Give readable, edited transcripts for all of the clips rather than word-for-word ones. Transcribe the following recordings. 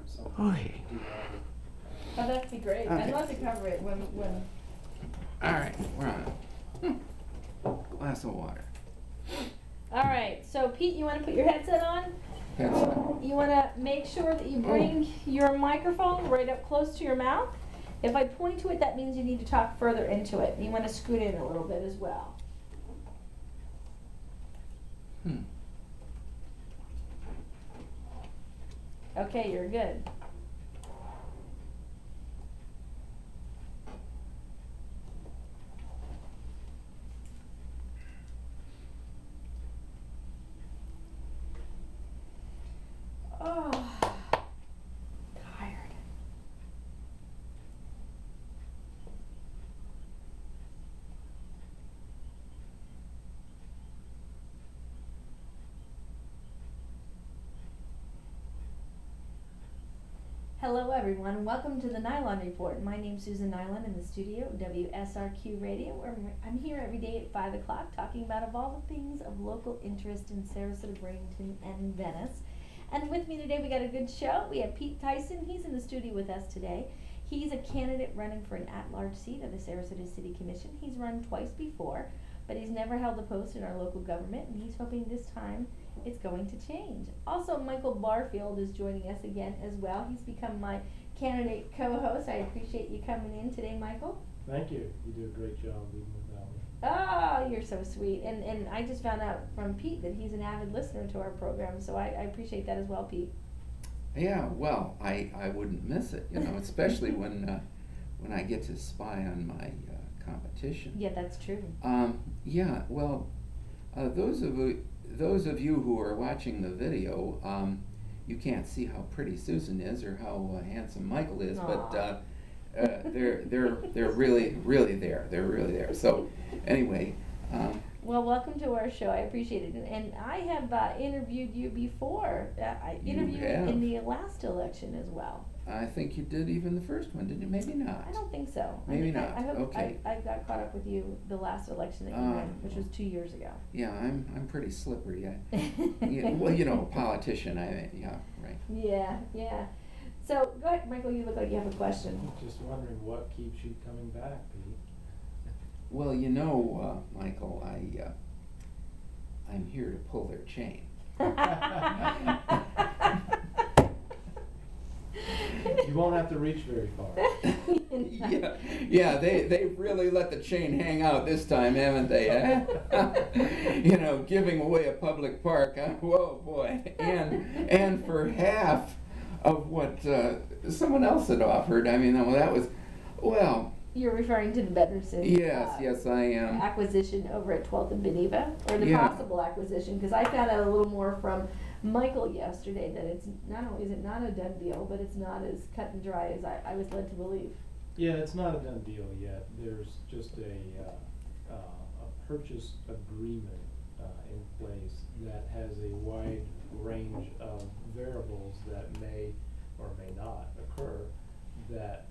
something. Okay. Oh, that'd be great. Okay. I'd love to cover it when. All right, we're on it. Glass of water. All right, so Pete, you want to put your headset on? Headset. You want to make sure that you bring your microphone right up close to your mouth. If I point to it, that means you need to talk further into it. You want to scoot in a little bit as well. Okay, you're good. Oh, tired. Hello everyone, welcome to the Nilon Report. My name's Susan Nilon in the studio, WSRQ Radio, where I'm here every day at 5 o'clock talking about all the things of local interest in Sarasota, Bradenton, and Venice. And with me today we got a good show. We have Pete Theisen, he's in the studio with us today. He's a candidate running for an at-large seat of the Sarasota City Commission. He's run twice before, but he's never held a post in our local government, and he's hoping this time it's going to change. Also, Michael Barfield is joining us again as well. He's become my candidate co-host. I appreciate you coming in today, Michael. Thank you. You do a great job leading without me. Oh, you're so sweet. And I just found out from Pete that he's an avid listener to our program, so I appreciate that as well, Pete. Yeah, well, I wouldn't miss it, you know, especially when I get to spy on my competition. Yeah, that's true. Yeah, well, those of you who are watching the video, you can't see how pretty Susan is or how handsome Michael is, but they're really there. They're really there. So anyway. Well, welcome to our show. I appreciate it. And I have interviewed you before. I interviewed you in the last election as well. I think you did even the first one, didn't you? Maybe not. I don't think so. Maybe not. I hope okay. I got caught up with you the last election that you ran, which was 2 years ago. Yeah, I'm pretty slippery. Yeah, well, you know, politician. Yeah, right. Yeah. So go ahead, Michael. You look like you have a question. Just wondering what keeps you coming back, Pete. Well, you know, Michael, I'm here to pull their chain. You won't have to reach very far. Yeah, they've really let the chain hang out this time, haven't they? You know, giving away a public park. Whoa, boy! And for half of what someone else had offered. I mean, that was, well. You're referring to the Bednerson yes, I am. Acquisition over at 12th and Beneva, or the possible acquisition, because I found out a little more from Michael yesterday that it's not only is it not a done deal, but it's not as cut and dry as I was led to believe. Yeah, it's not a done deal yet. There's just a purchase agreement in place that has a wide range of variables that may or may not occur. That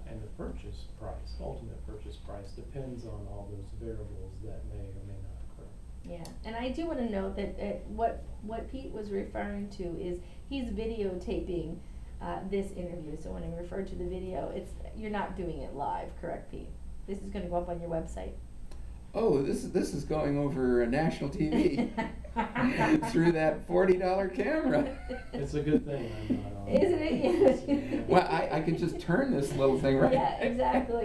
and the purchase price, ultimate purchase price, depends on all those variables that may or may not occur. Yeah, and I do want to note that what Pete was referring to is he's videotaping this interview. So when I refer to the video, you're not doing it live, correct, Pete? This is going to go up on your website. Oh, this is going over national TV through that $40 camera. It's a good thing I'm not on. Isn't it? Yeah. Well, I can just turn this little thing right. Yeah, exactly.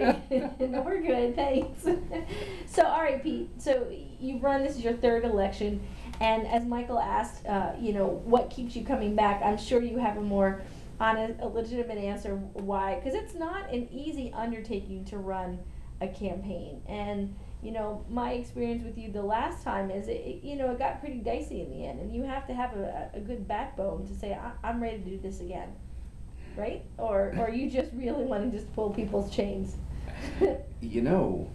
No, we're good, thanks. So, all right, Pete. So you've run. This is your third election, and as Michael asked, you know, what keeps you coming back? I'm sure you have a more honest, a legitimate answer why, because it's not an easy undertaking to run a campaign. And you know, my experience with you the last time is, it got pretty dicey in the end, and you have to have a good backbone to say, I'm ready to do this again, right? Or you just really want to just pull people's chains. You know,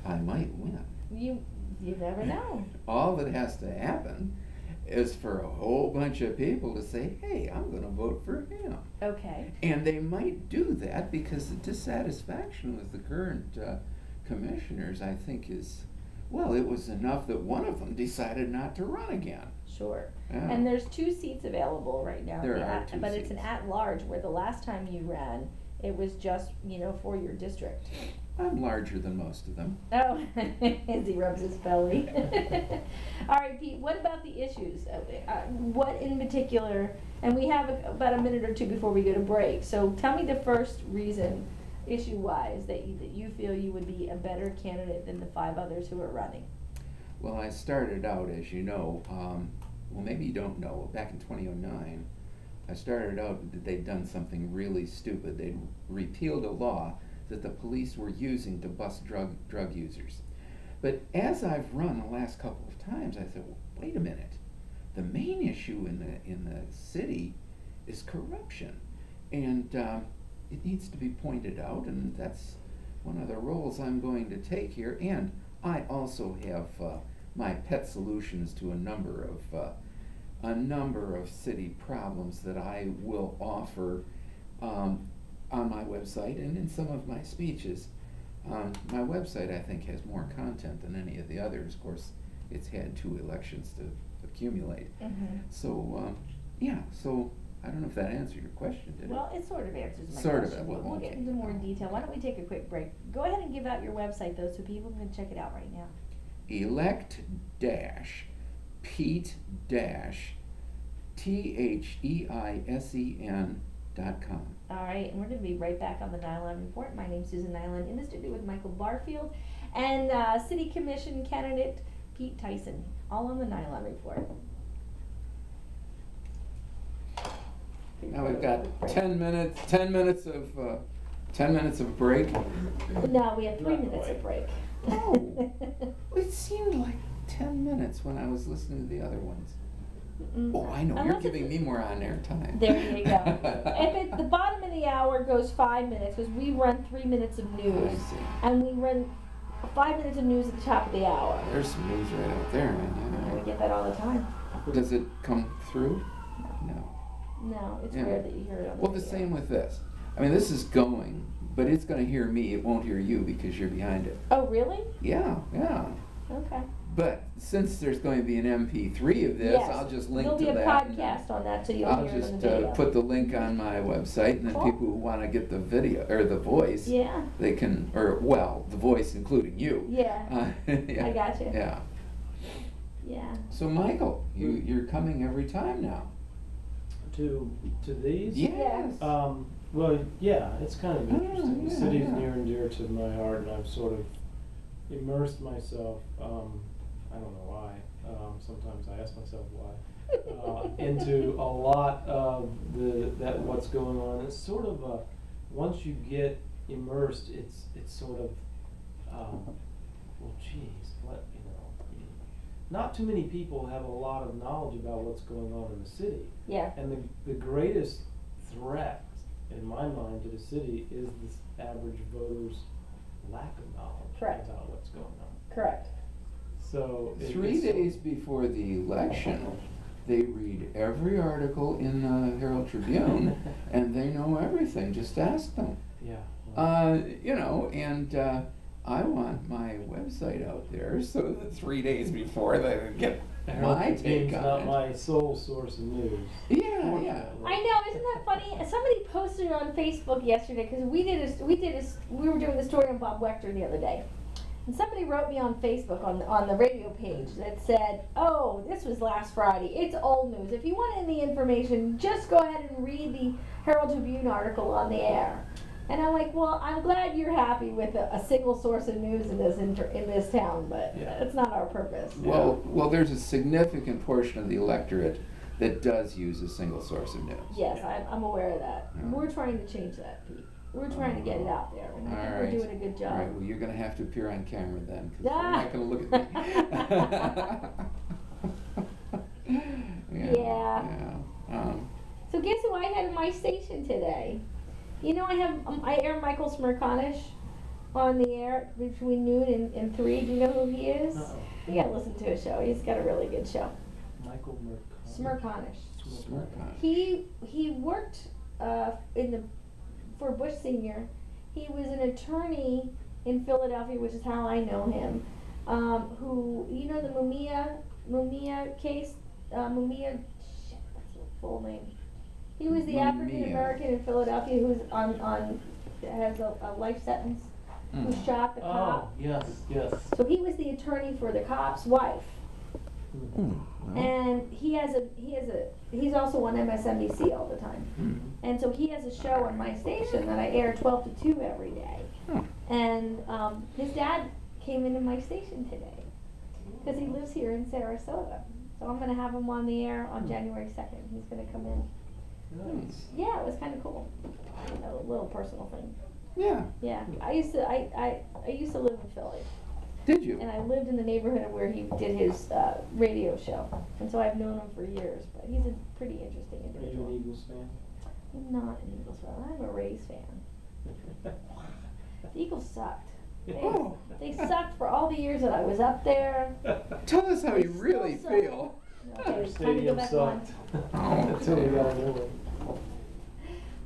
I might win. You never know. All that has to happen is for a whole bunch of people to say, hey, I'm going to vote for him. Okay. And they might do that because the dissatisfaction with the current commissioners, I think, is, well, it was enough that one of them decided not to run again. Sure. Yeah. And there's 2 seats available right now. There are 2 but it's an seats. at-large, where the last time you ran, it was just, for your district. I'm larger than most of them. Oh, as he rubs his belly. All right, Pete, what about the issues? What in particular, and we have about a minute or 2 before we go to break, so tell me the first reason, issue-wise, that you feel you would be a better candidate than the 5 others who are running. Well, I started out, as you know, well, maybe you don't know, back in 2009, I started out that they'd done something really stupid. They'd repealed a law that the police were using to bust drug users. But as I've run the last couple of times, I said, well, wait a minute. The main issue in the city is corruption, and it needs to be pointed out, and that's one of the roles I'm going to take here. And I also have my pet solutions to a number of city problems that I will offer on my website and in some of my speeches. My website, I think, has more content than any of the others. Of course, it's had 2 elections to accumulate. Mm-hmm. So, yeah, so I don't know if that answered your question, did it? Well, it sort of answers my Sort of question. it, well, We'll get okay. into more detail. Why don't we take a quick break? Go ahead and give out your website, though, so people can check it out right now. elect-Pete-Theisen.com. All right, and we're going to be right back on the Nylon Report. My name's Susan Nilon, in the studio with Michael Barfield and City Commission candidate Pete Theisen, all on the Nylon Report. Now we've got 10 minutes of break. No, we have 3 Not minutes quite. of break. Oh, it seemed like 10 minutes when I was listening to the other ones. Oh, I know, you're Unless giving it's- me more on-air time. There you go. If the bottom of the hour goes 5 minutes, because we run 3 minutes of news, I see. and we run 5 minutes of news at the top of the hour. There's some news right out there, And man. we get that all the time. Does it come through? No. No, it's Yeah. rare that you hear it on the Well, the radio. same with this. I mean, this is going, but it's going to hear me. It won't hear you because you're behind it. Oh, really? Yeah, yeah. Okay. But since there's going to be an MP3 of this, Yes. I'll just link There'll to be a that. and podcast on that, so you'll I'll hear it on just the video. put the link on my website, and then Cool. people who want to get the video or the voice, Yeah. they can, or well, the voice including you. Yeah. Yeah. I got you. Yeah. Yeah. So Michael, you're coming every time now. To these? Yes. Well, yeah, it's kind of Oh, interesting. The yeah, city's yeah. near and dear to my heart, and I've sort of immersed myself, I don't know why, sometimes I ask myself why, into a lot of what's going on. It's sort of once you get immersed, it's sort of, well, geez, not too many people have a lot of knowledge about what's going on in the city. Yeah. And the greatest threat, in my mind, to the city is this average voter's lack of knowledge Correct. about what's going on. Correct. So 3 days before the election, they read every article in the Herald Tribune, and they know everything. Just ask them. Yeah. And I want my website out there so that 3 days before they get Herald my take Tribune's on not it. my sole source of news. Yeah, yeah. Fortunately. I know, isn't that funny? Somebody posted on Facebook yesterday, because we were doing a story on Bob Wechter the other day. And somebody wrote me on Facebook on the radio page that said, oh, this was last Friday. It's old news. If you want any information, just go ahead and read the Herald Tribune article on the air. And I'm like, well, I'm glad you're happy with a single source of news in this town, but Yeah. it's not our purpose. Well, there's a significant portion of the electorate that does use a single source of news. Yes, I'm aware of that. Yeah. We're trying to change that, Pete. We're trying to get it out there, and I think All we're right. doing a good job. All right, well, you're going to have to appear on camera then, because they're Ah. not going to look at me. Yeah. So guess who I had in my station today? You know, I air Michael Smirkanish on the air between noon and 3. Do you know who he is? Uh-oh. You gotta listen to his show. He's got a really good show. Michael Smirkanish. Smirkanish. He worked for Bush Senior. He was an attorney in Philadelphia, which is how I know him. Who, you know, the Mumia case Mumia, shit, what's his full name? He was the Mumia. African American in Philadelphia who's has a life sentence, who shot the Oh, cop. yes, yes. So he was the attorney for the cop's wife. Well, And he's also on MSNBC all the time. And so he has a show on my station that I air 12 to 2 every day. And his dad came into my station today because he lives here in Sarasota. So I'm going to have him on the air on January 2nd. He's going to come in. Nice. Yeah, it was kind of cool. A little personal thing. yeah. Yeah, I used to live in Philly. Did you? And I lived in the neighborhood where he did his radio show. And so I've known him for years, but he's a pretty interesting Are you individual. an Eagles fan? I'm not an Eagles fan. I'm a Rays fan. The Eagles sucked. Oh. They sucked for all the years that I was up there. Tell us how They you really still suck. feel. Okay, Your it's time to go stadium back on. sucked. Oh, That's what we got to do.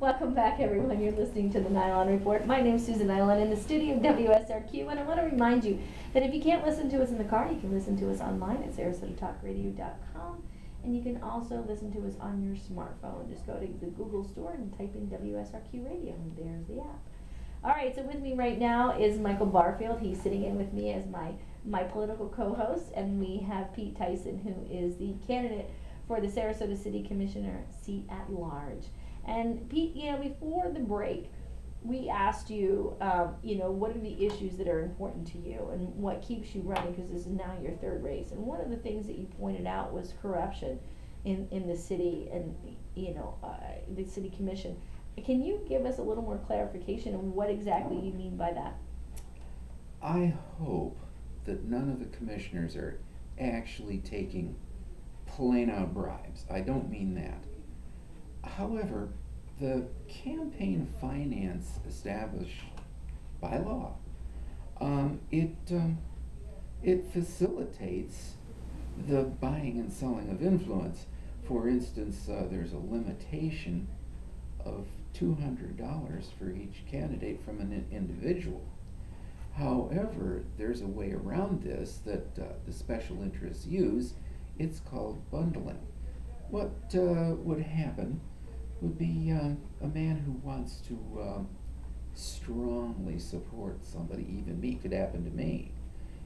Welcome back, everyone. You're listening to the Nylon Report. My name's Susan Nilon in the studio of WSRQ, and I want to remind you that if you can't listen to us in the car, you can listen to us online at sarasotatalkradio.com, and you can also listen to us on your smartphone. Just go to the Google Store and type in WSRQ Radio, and there's the app. All right, so with me right now is Michael Barfield. He's sitting in with me as my political co-host, and we have Pete Theisen, who is the candidate for the Sarasota City Commissioner seat at large. And Pete, before the break, we asked you, what are the issues that are important to you and what keeps you running, because this is now your third race. And one of the things that you pointed out was corruption in the city and, the city commission. Can you give us a little more clarification on what exactly you mean by that? I hope that none of the commissioners are actually taking plain out bribes. I don't mean that. However, the campaign finance established by law, it facilitates the buying and selling of influence. For instance, there's a limitation of $200 for each candidate from an individual. However, there's a way around this that the special interests use. It's called bundling. What would happen would be a man who wants to strongly support somebody, even me, could happen to me.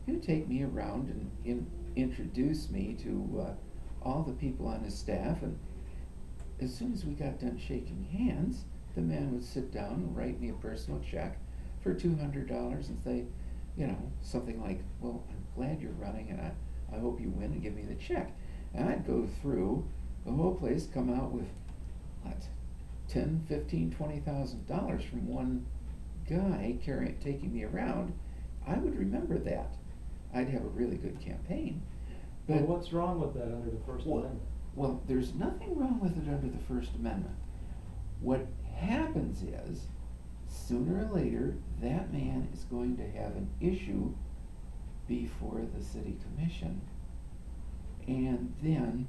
He would take me around and introduce me to all the people on his staff, and as soon as we got done shaking hands, the man would sit down and write me a personal check for $200 and say, something like, well, I'm glad you're running and I hope you win, and give me the check. And I'd go through the whole place, come out with, $10,000, $15,000, $20,000 from one guy taking me around. I would remember that. I'd have a really good campaign. But Well, what's wrong with that under the First Amendment? Well, there's nothing wrong with it under the First Amendment. What happens is, sooner or later, that man is going to have an issue before the city commission, and then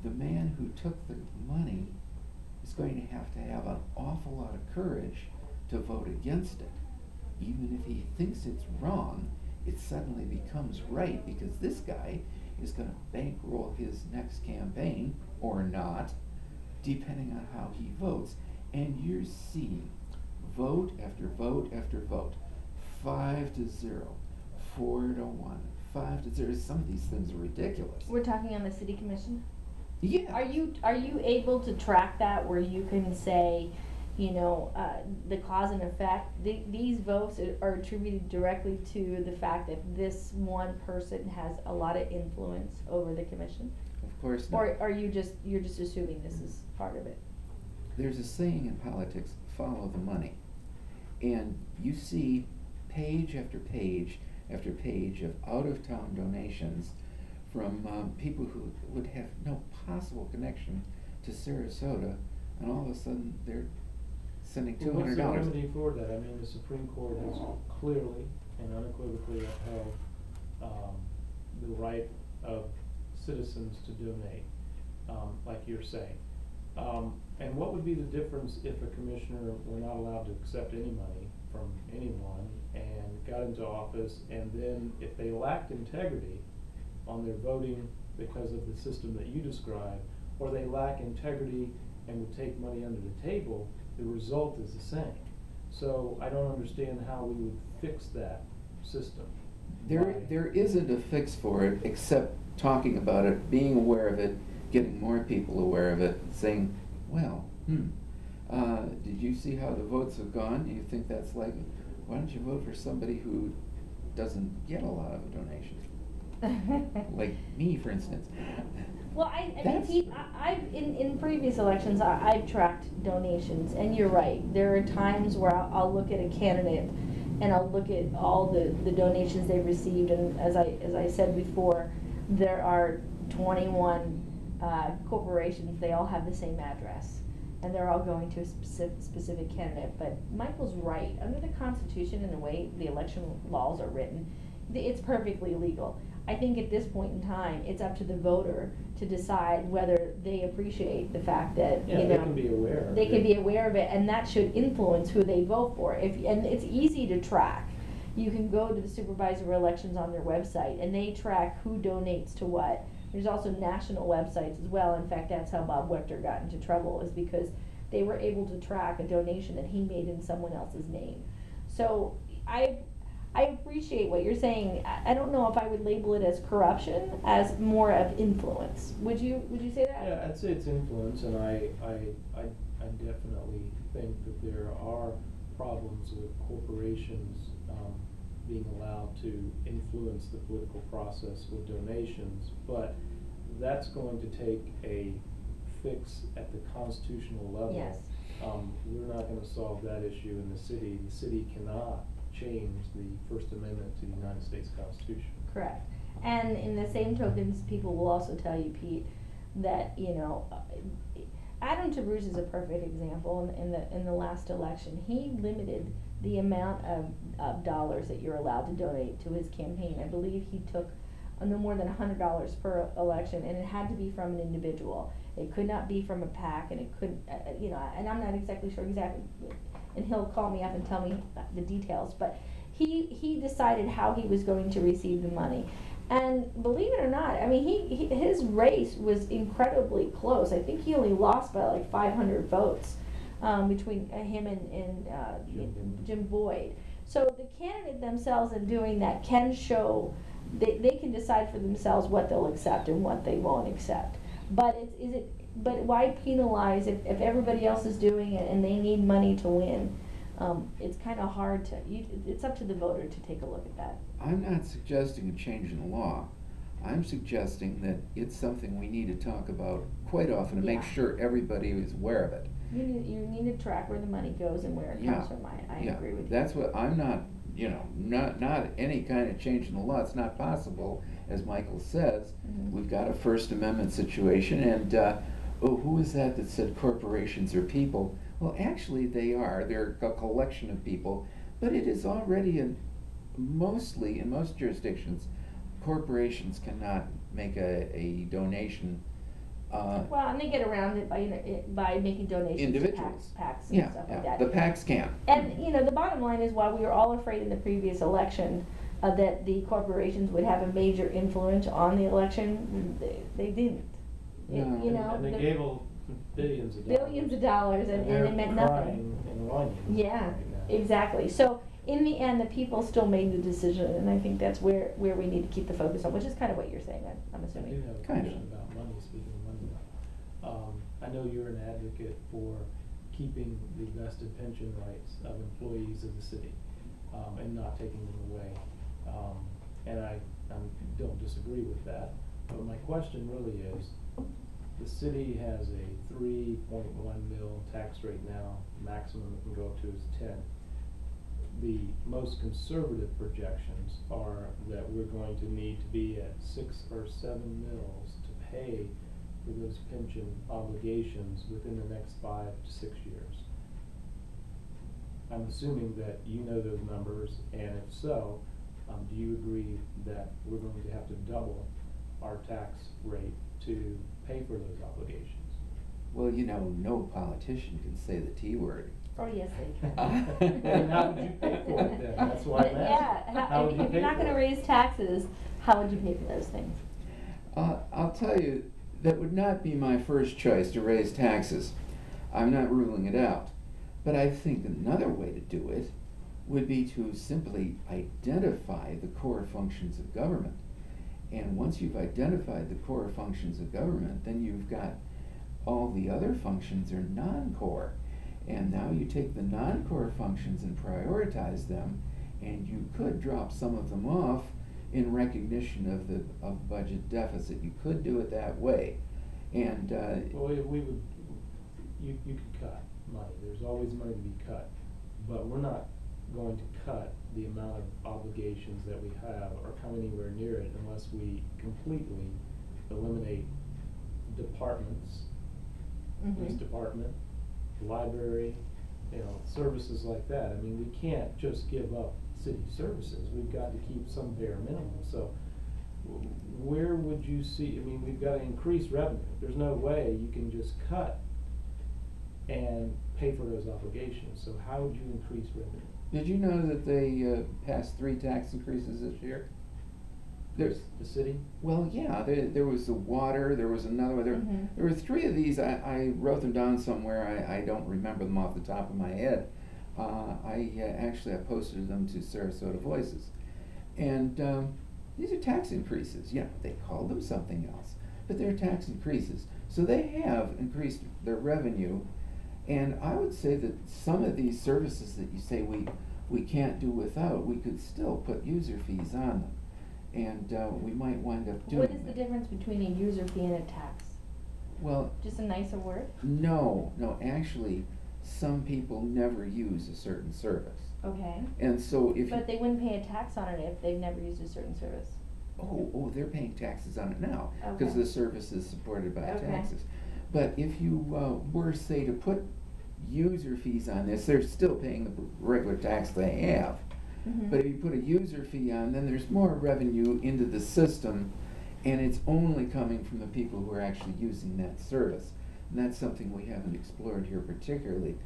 the man who took the money is going to have an awful lot of courage to vote against it. Even if he thinks it's wrong, it suddenly becomes right, because this guy is going to bankroll his next campaign, or not, depending on how he votes. And you're seeing vote after vote after vote, 5-0, 4-1, 5-0. Some of these things are ridiculous. We're talking on the city commission? Yeah. Are you able to track that, where you can say, the cause and effect? These votes are attributed directly to the fact that this one person has a lot of influence over the commission? Of course not. Or are you're just assuming this is part of it? There's a saying in politics, follow the money. And you see page after page after page of out-of-town donations from people who would have no possible connection to Sarasota, and all of a sudden they're sending $200. What's the remedy for that? I mean, the Supreme Court has clearly and unequivocally upheld the right of citizens to donate, like you're saying. And what would be the difference if a commissioner were not allowed to accept any money from anyone and got into office, and then if they lacked integrity on their voting because of the system that you described, or they lack integrity and would take money under the table, the result is the same. So I don't understand how we would fix that system. There isn't a fix for it except talking about it, being aware of it, getting more people aware of it, saying, well, did you see how the votes have gone? Do you think that's like, why don't you vote for somebody who doesn't get a lot of donations? Like me, for instance. Well, I mean, Pete, I've in previous elections, I've tracked donations, and you're right. There are times where I'll look at a candidate, and I'll look at all the donations they've received, and as I said before, there are 21 corporations. They all have the same address, and they're all going to a specific candidate. But Michael's right. Under the Constitution and the way the election laws are written, it's perfectly legal. I think at this point in time, it's up to the voter to decide whether they appreciate the fact that, Yeah, they can be aware. They can be aware of it, and that should influence who they vote for. And it's easy to track. You can go to the supervisor elections on their website, and they track who donates to what. There's also national websites as well. In fact, that's how Bob Wechter got into trouble, is because they were able to track a donation that he made in someone else's name. So I appreciate what you're saying. I don't know if I would label it as corruption, as more of influence. Would you say that? Yeah, I'd say it's influence, and I definitely think that there are problems with corporations being allowed to influence the political process with donations, but that's going to take a fix at the constitutional level. Yes. We're not going to solve that issue in the city. The city cannot change the First Amendment to the United States Constitution. Correct. And in the same tokens, people will also tell you, Pete, that, you know, Adam Tabruz is a perfect example. In the last election, he limited the amount of dollars that you're allowed to donate to his campaign. I believe he took no more than $100 per election, and it had to be from an individual. It could not be from a PAC, and it couldn't, you know, and I'm not exactly sure exactly, and he'll call me up and tell me the details, but he decided how he was going to receive the money. And believe it or not, I mean, his race was incredibly close. I think he only lost by like 500 votes between him and Jim Boyd. So the candidate themselves in doing that can show, they can decide for themselves what they'll accept and what they won't accept. But but why penalize if everybody else is doing it and they need money to win? It's kind of hard to, it's up to the voter to take a look at that. I'm not suggesting a change in the law. I'm suggesting that it's something we need to talk about quite often to make sure everybody is aware of it. You need to track where the money goes and where it comes from. I agree with you. That's what I'm not, you know, not any kind of change in the law. It's not possible, as Michael says. We've got a First Amendment situation, and who is that said corporations are people? Well, actually they are. They're a collection of people, but it is already mostly in most jurisdictions, corporations cannot make a donation. Well, and they get around it by making donations individuals. to PACs and stuff like that. The PACs can. And you know, the bottom line is, while we were all afraid in the previous election that the corporations would have a major influence on the election, they didn't. No. You know, and they gave billions of dollars. Billions of dollars, and they meant nothing. And whining Yeah, right now. exactly. So in the end, the people still made the decision, and I think that's where we need to keep the focus on, which is kind of what you're saying, I'm I assuming. do have a question about money, speaking of money. I know you're an advocate for keeping the vested pension rights of employees of the city and not taking them away. And I don't disagree with that. But my question really is, the city has a 3.1 mil tax rate now. Maximum it can go up to is 10. The most conservative projections are that we're going to need to be at 6 or 7 mils to pay for those pension obligations within the next 5 to 6 years. I'm assuming that you know those numbers, and if so, do you agree that we're going to have to double our tax rate to pay for those obligations? Well, you know, no politician can say the T word. Oh, yes, they can. And how would you pay for it then? That's why I'm asking. Yeah, How would you if pay you're not for going to it? raise taxes, how would you pay for those things? I'll tell you, that would not be my first choice to raise taxes. I'm not ruling it out. But I think another way to do it would be to simply identify the core functions of government. And once you've identified the core functions of government, then you've got all the other functions are non-core. And now you take the non-core functions and prioritize them, and you could drop some of them off in recognition of the budget deficit. You could do it that way. And well, you could cut money. There's always money to be cut, but we're not going to cut the amount of obligations that we have or come anywhere near it unless we completely eliminate departments, police department, library, services like that. I mean, we can't just give up city services. We've got to keep some bare minimum. So where would you see, I mean, we've got to increase revenue. There's no way you can just cut and pay for those obligations. So how would you increase revenue? did you know that they passed 3 tax increases this year? The city? Well, yeah, there was the water, there was another one. There were 3 of these. I wrote them down somewhere. I don't remember them off the top of my head. Actually I posted them to Sarasota Voices. And these are tax increases. Yeah, they called them something else, but they're tax increases. So they have increased their revenue. And I would say that some of these services that you say we can't do without, we could still put user fees on them. And we might wind up doing What is the difference between a user fee and a tax? Well, just a nicer word? No, actually, some people never use a certain service. Okay. And so if But they wouldn't pay a tax on it if they've never used a certain service. Oh, they're paying taxes on it now Okay. because the service is supported by Okay. taxes. But if you were, say, to put user fees on this, they're still paying the regular tax they have. But if you put a user fee on, then there's more revenue into the system, and it's only coming from the people who are actually using that service. And that's something we haven't explored here particularly.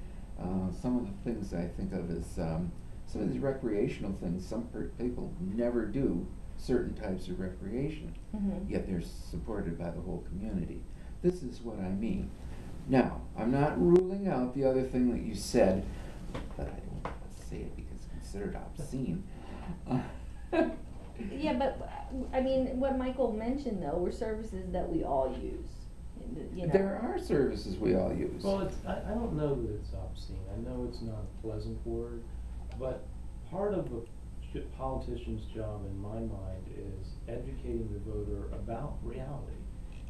Some of the things I think of as some of these recreational things, some people never do certain types of recreation, yet they're supported by the whole community. This is what I mean. Now, I'm not ruling out the other thing that you said, but I don't want to say it because it's considered obscene. Yeah, but I mean, what Michael mentioned though were services that we all use. There are services we all use. Well, I don't know that it's obscene. I know it's not a pleasant word, but part of a politician's job in my mind is educating the voter about reality.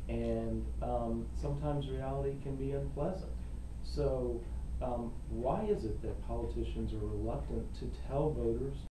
And sometimes reality can be unpleasant. So why is it that politicians are reluctant to tell voters